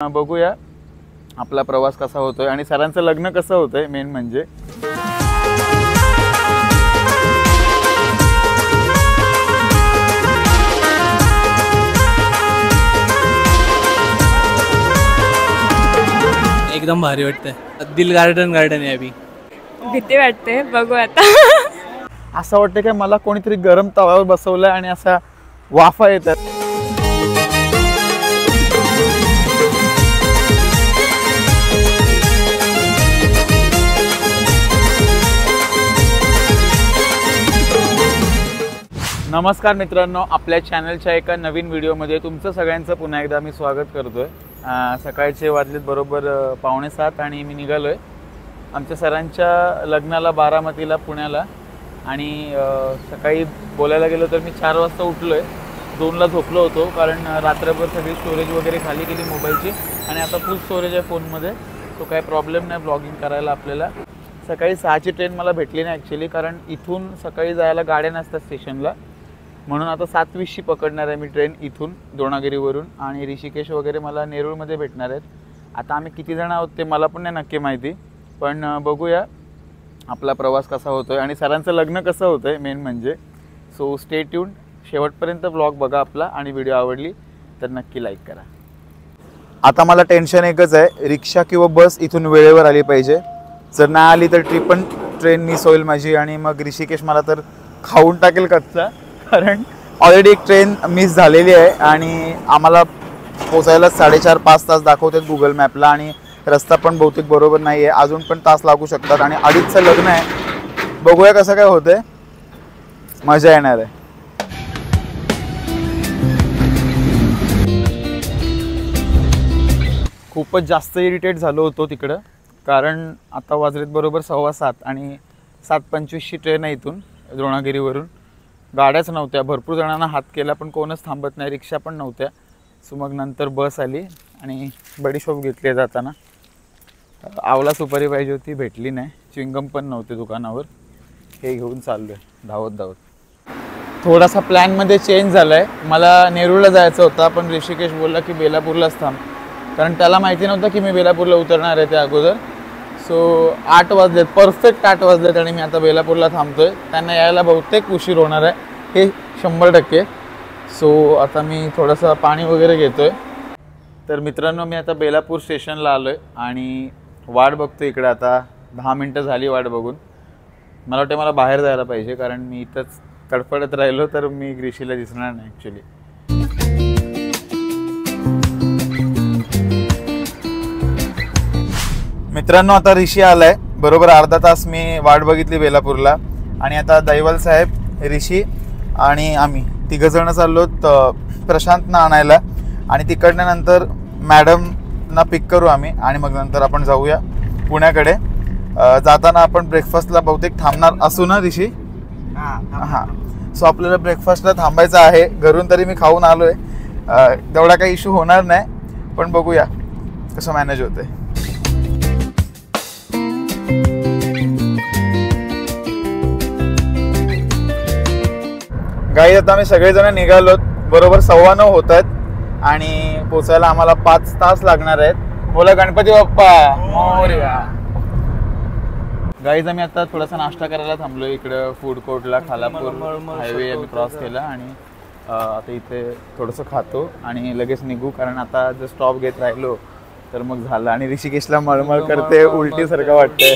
बघूया आपला प्रवास कसा होतोय आणि सरांचं लग्न कसं होतंय मेन म्हणजे एकदम भारी वाटतंय. दिल गार्डन आहे अभी. भीती वाटते, बघू आता. असं वाटतं की मला कोणीतरी गरम तव्यावर बसवलंय आणि असा वाफा येतात. नमस्कार मित्रांनो, आपल्या चॅनलच्या एका नवीन व्हिडिओमध्ये तुमचं सगळ्यांचं पुन्हा एकदा मी स्वागत करतोय. सकाळचे वाजलेत बरोबर 6:45 आणि मी निघालोय आमच्या सरांच्या लग्नाला बारामतीला पुण्याला. आणि सकाळी बोलायला गेलो तर मी 4 वाजता उठलोय, 2ला झोपलो होतो कारण रात्रभर सगळी स्टोरेज वगैरे खाली गेली मोबाईलची आणि आता फुल स्टोरेज आहे फोनमध्ये, तो काही प्रॉब्लेम नाही ब्लॉगिंग करायला आपल्याला. सकाळी 6ची ट्रेन मला भेटली नाही ॲक्च्युली, कारण इथून सकाळी जायला गाड्या नसतात स्टेशनला, म्हणून आता 7:20ची पकडणार आहे मी ट्रेन इथून द्रोणागिरीवरून. आणि ऋषिकेश वगैरे मला नेरूळमध्ये भेटणार आहेत. आता आम्ही किती जण आहोत ते मला पण नाही नक्की माहिती, पण बघूया आपला प्रवास कसा होतोय आणि सरांचं लग्न कसं होतंय मेन म्हणजे. सो स्टे ट्यून्ड, शेवटपर्यंत व्लॉग बघा आपला आणि व्हिडिओ आवडली तर नक्की लाईक करा. आता मला टेन्शन एकच आहे, रिक्षा किंवा बस इथून वेळेवर आली पाहिजे. जर नाही आली तर ट्रेन मिस होईल माझी आणि मग ऋषिकेश मला तर खाऊन टाकेल कच्चा, कारण ऑलरेडी एक ट्रेन मिस झालेली आहे आणि आम्हाला पोचायला 4.5-5 तास दाखवतात गुगल मॅपला आणि रस्ता पण बहुतेक बरोबर नाही आहे, अजून पण तास लागू शकतात. आणि 2:30चं लग्न आहे, बघूया कसं काय होतंय, मजा येणार आहे. खूपच जास्त इरिटेट झालो होतो तिकडं, कारण आता वाजलेत बरोबर 7:15 आणि 7:25ची ट्रेन आहे इथून द्रोणागिरीवरून. गाड्याच नव्हत्या, भरपूर जणांना हात केला पण कोणच थांबत नाही, रिक्षा पण नव्हत्या. सो मग नंतर बस आली आणि बडीशॉप घेतली जाताना. आवला सुपारी पाहिजे होती, भेटली नाही. च्विंगम पण नव्हते दुकानावर, हे घेऊन चाललो आहे धावत. थोडासा प्लॅनमध्ये चेंज झाला आहे. मला नेरूळला जायचं होता पण ऋषिकेश बोलला की बेलापूरलाच थांब, कारण त्याला माहिती नव्हतं की मी बेलापूरला उतरणार आहे त्या अगोदर. सो 8 वाजलेत, परफेक्ट 8 वाजलेत आणि मी आता बेलापूरला थांबतोय. त्यांना यायला बहुतेक उशीर होणार आहे, हे 100%. सो आता मी थोडंसं पाणी वगैरे घेतोय. तर मित्रांनो, मी आता बेलापूर स्टेशनला आलो आहे आणि वाट बघतो इकडे. आता 10 मिनटं झाली वाट बघून. मला वाटतं मला बाहेर जायला पाहिजे, कारण मी इथंच तडफडत राहिलो तर मी ऋषीला दिसणार नाही ॲक्च्युली. मित्रांनो, आता ऋषी आलाय, बरोबर अर्धा तास मी वाट बघितली बेलापूरला. आणि आता दैवल साहेब, ऋषी आणि आम्ही 3 जण चाललोत प्रशांतना आणायला आणि तिकडनं नंतर मॅडमना पिक करू आम्ही आणि मग नंतर आपण जाऊया पुण्याकडे. जाताना आपण ब्रेकफास्टला बहुतेक थांबणार असू ना ऋषी? हां. सो आपल्याला ब्रेकफास्टला थांबायचं आहे. घरून तरी मी खाऊन आलो आहे, तेवढा काही इश्यू होणार नाही, पण बघूया कसं मॅनेज होतं आहे. गाईज, आता आम्ही सगळेजण निघालोत, बरोबर 9:15 होत आहेत आणि पोचायला आम्हाला 5 तास लागणार आहेत. बोला गणपती बाप्पा मोरया. गाईज, आम्ही आता थोडासा नाश्ता करायला थांबलो इकडं फूड कोर्टला. खालापूर हायवे आम्ही क्रॉस केला आणि आता इथे थोडंसं खातो आणि लगेच निघू, कारण आता जर स्टॉप घेत राहिलो तर मग झालं. आणि ऋषिकेशला मळमळ करते, उलटीसारखं वाटतंय.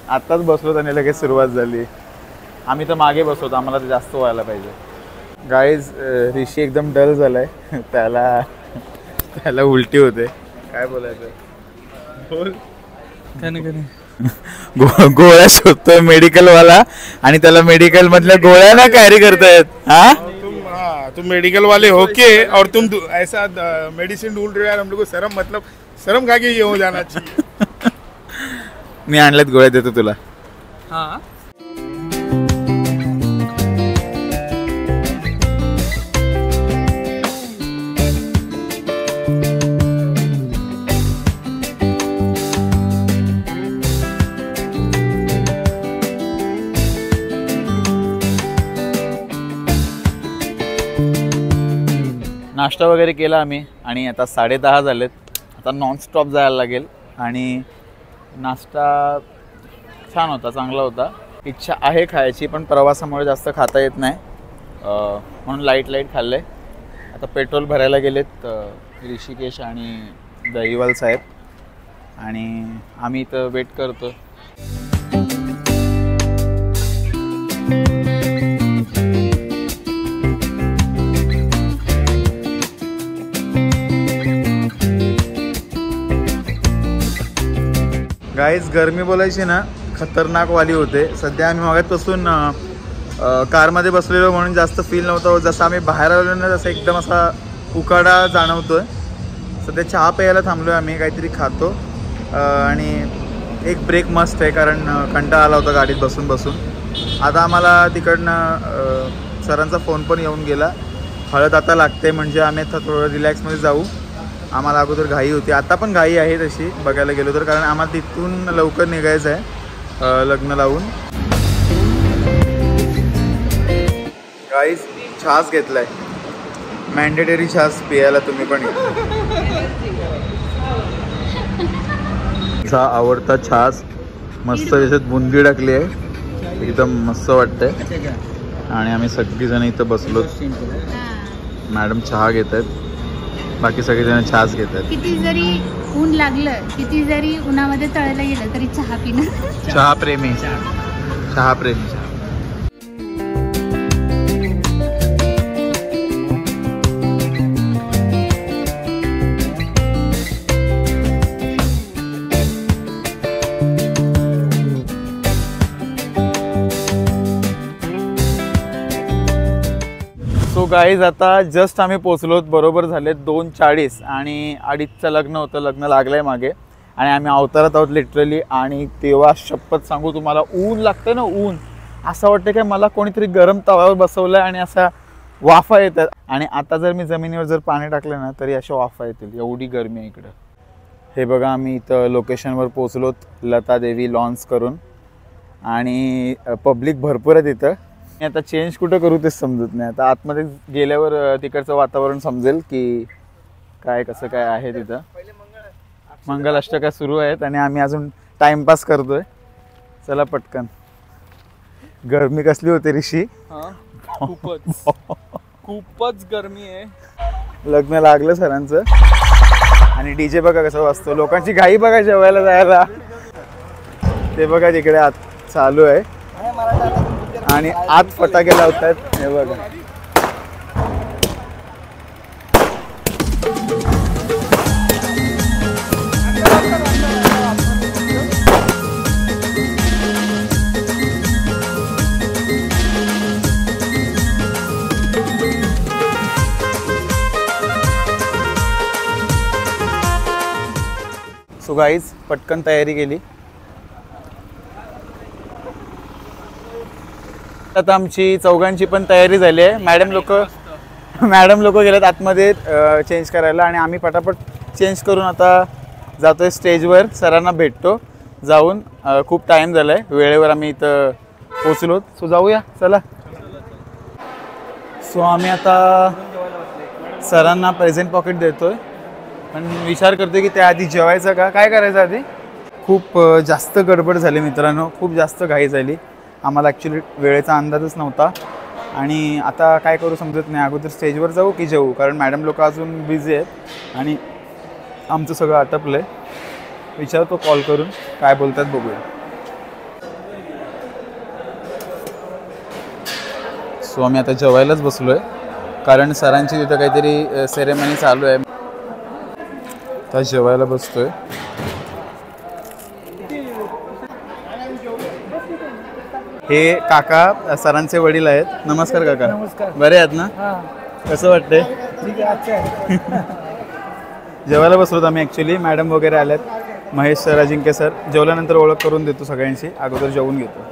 आत्ताच बसलो आणि लगेच सुरुवात झाली. आम्ही तर मागे बसवतो, आम्हाला तर जास्त व्हायला पाहिजे. गाईज, ऋषी एकदम डल झालाय, त्याला उलटी होते. काय बोलायचं बोल. गोळ्या शोधतोय मेडिकलवाला आणि त्याला मेडिकल मधल्या गोळ्या ना कॅरी करतायत. तुम मेडिकल वाले होके और तुम ऐसा मेडिसिन ढूंढ रहे हो यार, हम लोग को शर्म, मतलब शर्म खा के ये हो जाना चाहिए. मी आणल्यात गोळ्या, देतो तुला. हां, नाश्ता वगैरे केला आम्ही आणि आता 10:30 झालेत. आता नॉनस्टॉप जायला लागेल. आणि नाश्ता छान होता, चांगला होता. इच्छा आहे खायची पण प्रवासामुळे जास्त खाता येत नाही, म्हणून लाईट खाल्लं आहे. आता पेट्रोल भरायला गेलेत ऋषिकेश आणि दहिवाल साहेब आणि आम्ही इथं वेट करतो. गाईज गरमी बोलायची ना खतरनाक वाली होते. सध्या आम्ही मागतपासून कारमध्ये बसलेलो म्हणून जास्त फील नव्हतं. जसं आम्ही बाहेर आलो ना तसं एकदम असा उकाडा जाणवतोय. सध्या चहा प्यायला थांबलो आम्ही, काहीतरी खातो आणि एक ब्रेक मस्त आहे कारण कंटाळा आला होता गाडीत बसून बसून. आता आम्हाला तिकडनं सरांचा फोन पण येऊन गेला, हळद आता लागते म्हणजे आम्ही आता थोडं रिलॅक्समध्ये जाऊ. आम्हाला अगोदर घाई होती, आता पण घाई आहे तशी बघायला गेलो तर, कारण आम्हाला तिथून लवकर निघायचं आहे लग्न लावून. गाईज छास घेतलाय, मॅन्डेटरी छास पियाला तुम्ही पण. आवडता छास मस्त त्याच्यात बुंदी टाकली आहे, एकदम मस्त वाटतंय. आणि आम्ही सगळीजण इथं बसलो. मॅडम चहा घेत आहेत, बाकी सगळेजण छास घेत आहेत. किती जरी ऊन लागलं, किती जरी उन्हामध्ये तळायला गेलं तरी चहा पिणं. चहा प्रेमी, चहा प्रेमी. सो गाईज आता जस्ट आम्ही पोचलोत, बरोबर झाले 2:40 आणि 2:30चं लग्न होतं. लग्न लागलंय मागे आणि आम्ही अवतारात आहोत लिटरली. आणि तेव्हा शपथ सांगू तुम्हाला, ऊन लागतं ना, ऊन असं वाटतं की मला कोणीतरी गरम तव्यावर बसवलं आहे आणि असा वाफा येतात. आणि आता जर मी जमिनीवर जर पाणी टाकलं ना तरी अशा वाफा येतील, एवढी गरमी आहे इकडं. हे बघा आम्ही इथं लोकेशनवर पोचलोत लता देवी लॉन्स करून आणि पब्लिक भरपूर आहे तिथं. आता चेंज कुठं करू तेच समजत नाही. आता आतमध्ये गेल्यावर तिकडचं वातावरण समजेल की काय कसं काय आहे तिथं. मंगलाष्टका सुरू आहेत आणि आम्ही अजून टाइमपास करतोय. चला पटकन. गरमी कसली होते ऋषी? खूपच गरमी आहे. लग्न लागलं सरांचं आणि डीजे बघा कसं वाजतो. लोकांची घाई बघा जेवायला जायला. ते बघा तिकडे आत चालू आहे आणि आत फटाके लावतात. हे बघा सो गाईज पटकन तयारी केली. आता आमची चौघांची पण तयारी झाली आहे. मॅडम लोक गेलेत आतमध्ये चेंज करायला आणि आम्ही पटापट चेंज करून आता जातोय स्टेजवर. सरांना भेटतो जाऊन. खूप टाईम झाला आहे, वेळेवर आम्ही इथं पोचलो. सो जाऊया चला. सो आम्ही आता सरांना प्रेझेंट पॉकेट देतोय पण विचार करतोय की त्याआधी जेवायचं का काय करायचं आधी. खूप जास्त गडबड झाली मित्रांनो, खूप जास्त घाई झाली. आम्हाला ॲक्च्युली वेळेचा अंदाजच नव्हता आणि आता काय करू समजत नाही. अगोदर स्टेजवर जाऊ की जेवू, कारण मॅडम लोक अजून बिझी आहेत आणि आमचं सगळं आटपलं आहे. विचारतो कॉल करून काय बोलतात बघूया. सो आम्ही आता जेवायलाच बसलो आहे कारण सरांची तिथं काहीतरी सेरेमनी चालू आहे. आता जेवायला बसतोय. हे काका सरांचे वडील आहेत. नमस्कार काका. नमस्कार. बरे आहेत ना? कसं वाटतंय? जेवायला बसलोत आम्ही ॲक्च्युली. मॅडम वगैरे आल्यात, महेश सर, अजिंक्य सर. जेवल्यानंतर ओळख करून देतो सगळ्यांशी, अगोदर जेवून घेतो.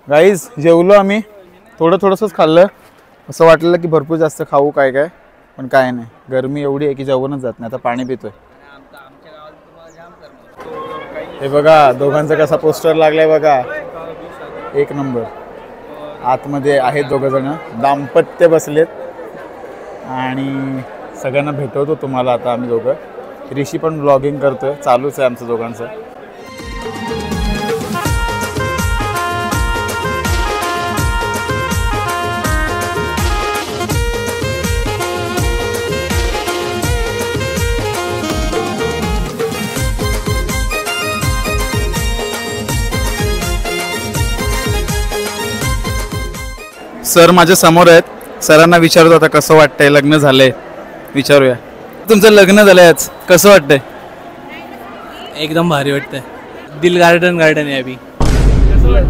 गाईज जेवलो आम्ही, थोडंसंच खाल्लं. असं वाटलं की भरपूर जास्त खाऊ काय काय, पण काय नाही. गरमी एवढी आहे की जेवणच जात नाही. आता पाणी पितोय. हे बघा दोघांचा कसा पोस्टर लागलाय बघा, एक नंबर. आतमध्ये आहेत दोघं जण, दाम्पत्य बसलेत. आणि सगळ्यांना भेटवतो तुम्हाला आता आम्ही दोघं. ऋषी पण ब्लॉगिंग करतोय, चालूच आहे आमचं दोघांचं. सर माझ्या समोर आहेत. सरांना विचारतो आता कसं वाटतंय, लग्न झालंय. विचारूया, तुमचं लग्न झालंय आज, कसं वाटतंय? एकदम भारी वाटतंय. दिल गार्डन आहे अभि.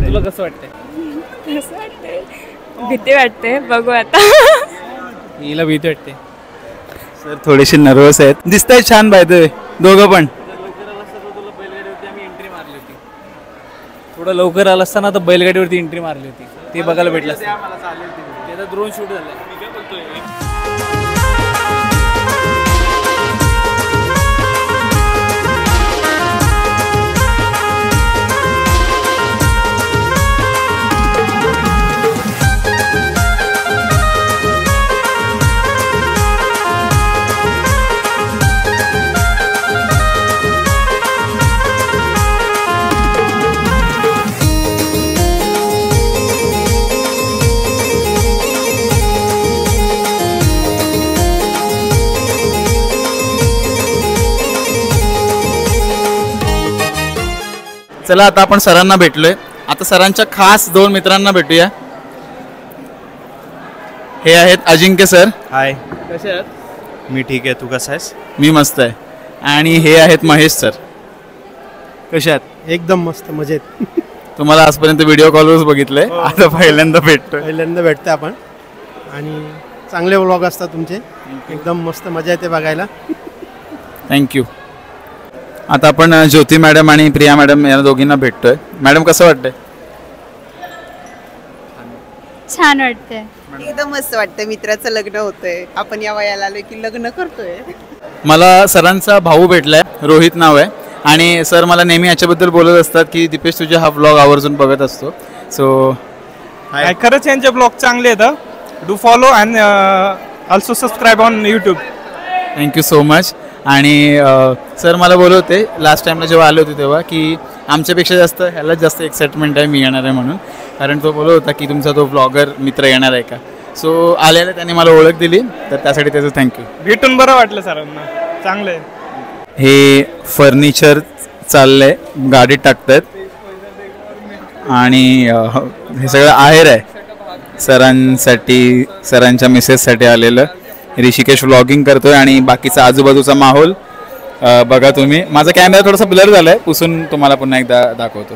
तुला कसं वाटतंय? असं वाटतंय, भीती वाटते. बघू आता. हिला भीती वाटते. सर थोडेसे नर्वस आहेत. दिसताय छान बाय द वे दोघं पण. थोडं लवकर आलं असताना तर बैलगाडीवरती एंट्री मारली होती, ते बघायला भेटलं असतं. त्याचा ड्रोन शूट झालं. चला आता आपण सरांना भेटलोय. आता सरांच्या खास 2 मित्रांना भेटूया. हे आहेत अजिंक्य सर. हाय, कसे आहात? मी ठीक आहे. तू कसा आहेस? मी मस्त आहे. आणि हे आहेत महेश सर. कसे आहात? एकदम मस्त मजेत. तुम्हाला आजपर्यंत व्हिडिओ कॉलवरच बघितलंय, आता पहिल्यांदा भेटतोय. पहिल्यांदा भेटतो आपण आणि चांगले व्लॉग असतात तुमचे. एकदम मस्त मजा येते बघायला. थँक्यू. आता आपण ज्योती मॅडम आणि प्रिया मॅडम या दोघींना भेटतोय. मॅडम कसं वाटतंय? छान वाटतंय. एकदम मस्त वाटतं. मित्राचं लग्न होतंय, आपण या वयाला आलोय की लग्न करतोय. मला सरांचा भाऊ भेटलाय, रोहित नाव आहे. आणि सर मला नेहमी याच्याबद्दल बोलत असतात की दीपेश तुझे हा व्लॉग आवर्जून बघत असतो. सो खरंच यांचे ब्लॉग चांगले आहेत. Do follow and also subscribe on YouTube. Thank you so much. आणि सर मला बोलत होते लास्ट टाईमला जेव्हा आले होते तेव्हा की आमच्यापेक्षा जास्त ह्यालाच जास्त एक्साइटमेंट आहे मी येणार आहे म्हणून. कारण तो बोलत होता की तुमचा तो ब्लॉगर मित्र येणार आहे का. सो आलेला त्यांनी मला ओळख दिली, तर त्यासाठी त्याचं थँक्यू. भेटून बरं वाटलं सरांना. चांगलं आहे. हे फर्निचर चाललंय, गाडीत टाकतात. आणि हे सगळं आहेर आहे सरांसाठी, सरांच्या मिसेससाठी आलेलं. ऋषिकेश व्लॉगिंग करतोय आणि बाकीचा आजूबाजूचा माहोल बघा तुम्ही. माझा कॅमेरा थोडासा ब्लर झालाय, पुसून तुम्हाला पुन्हा एकदा दाखवतो.